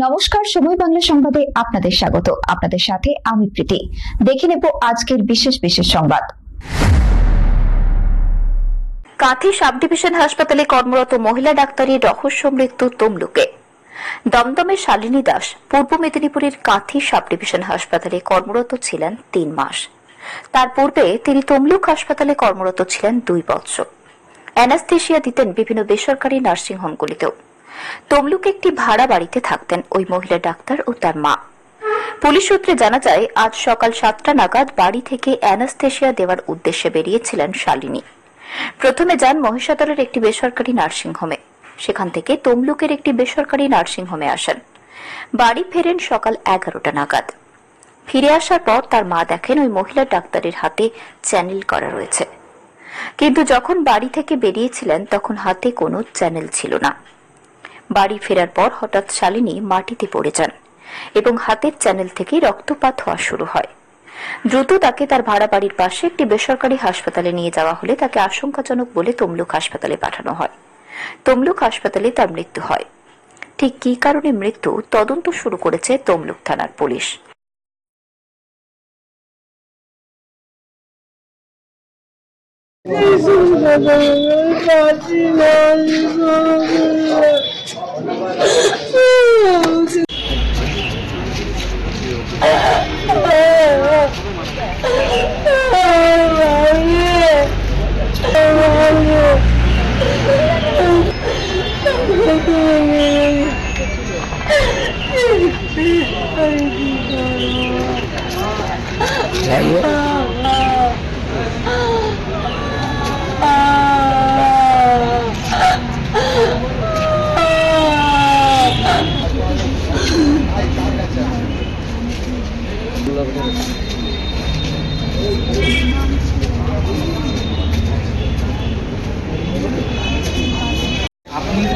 নমস্কার, সময় বাংলা সংবাদে আপনাদের স্বাগত। আপনাদের সাথে আমি প্রীতি। দেখে নেব আজকের বিশেষ সংবাদ। কাঁথি সাব ডিভিশন হাসপাতালে কর্মরত মহিলা ডাক্তারের রহস্য মৃত্যু তমলুকে। দমদমের শালিনী দাস পূর্ব মেদিনীপুরের কাঁথি সাব ডিভিশন হাসপাতালে কর্মরত ছিলেন 3 মাস। তার পূর্বে তিনি তমলুক হাসপাতালে কর্মরত ছিলেন 2 বছর। অ্যানাস্থেশিয়া দিতেন বিভিন্ন বেসরকারি নার্সিং হোমগুলিতেও। তমলুকে একটি ভাড়া বাড়িতে থাকতেন ওই মহিলা ডাক্তার ও তার মা। পুলিশ সূত্রে জানা যায়, আজ সকাল 7টা নাগাদ বাড়ি থেকে অ্যানাস্থেশিয়া দেওয়ার উদ্দেশ্যে বেরিয়েছিলেন শালিনী। প্রথমে যান মহিষাদলের একটি বেসরকারি নার্সিং হোমে, সেখান থেকে তমলুকের একটি বেসরকারি নার্সিং হোমে আসেন। বাড়ি ফেরেন সকাল 11টা নাগাদ। ফিরে আসার পর তার মা দেখেন ওই মহিলা ডাক্তারের হাতে চ্যানেল করা রয়েছে, কিন্তু যখন বাড়ি থেকে বেরিয়েছিলেন তখন হাতে কোনো চ্যানেল ছিল না। বাড়ি ফেরার পর হঠাৎ শালিনী মাটিতে পড়ে যান এবং হাতের চ্যানেল থেকে রক্তপাত হওয়া শুরু হয়। দ্রুত তাকে তার ভাড়া বাড়ির পাশে একটি বেসরকারি হাসপাতালে নিয়ে যাওয়া হলে তাকে আশঙ্কাজনক বলে তমলুক হাসপাতালে পাঠানো হয়। তমলুক হাসপাতালে তার মৃত্যু হয়। ঠিক কী কারণে মৃত্যু, তদন্ত শুরু করেছে তমলুক থানার পুলিশ।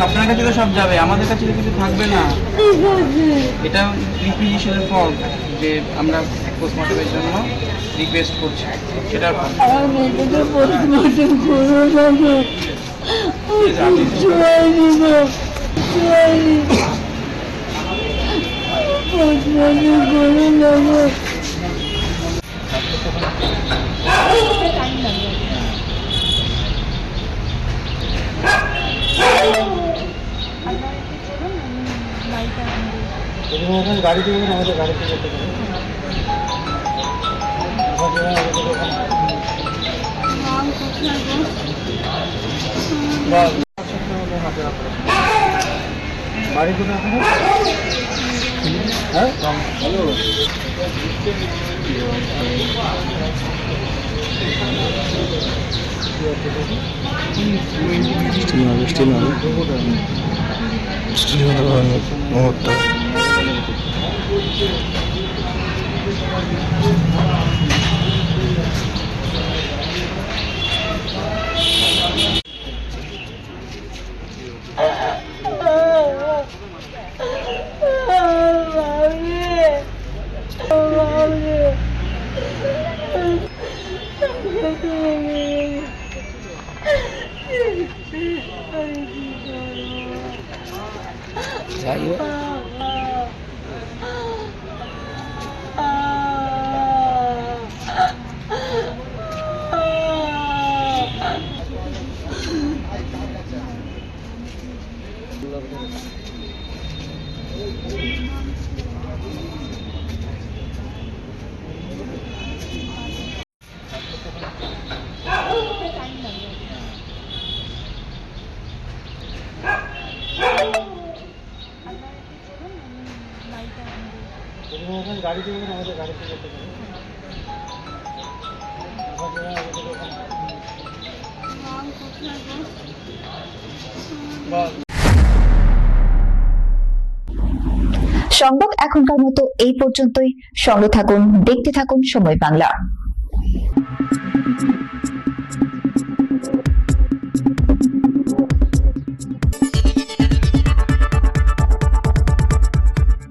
আপনার কাছে তো সব যাবে, আমাদের কাছে তো কিছু থাকবে না। এটা রিকুইজিশনের ফর্ম যে আমরা পোস্টমর্টমের জন্য রিকোয়েস্ট করছি, সেটার ফর্ম। গাড়ি থেকে আমাদের গাড়ি থেকে বাড়ি থেকে হ্যাঁ ভালো মুহূর্ত। जाइए गाड़ी থেকে আমাদের গাড়ি থেকে সংবাদ এখনকার মতো এই পর্যন্তই। সঙ্গে থাকুন, দেখতে থাকুন সময় বাংলা।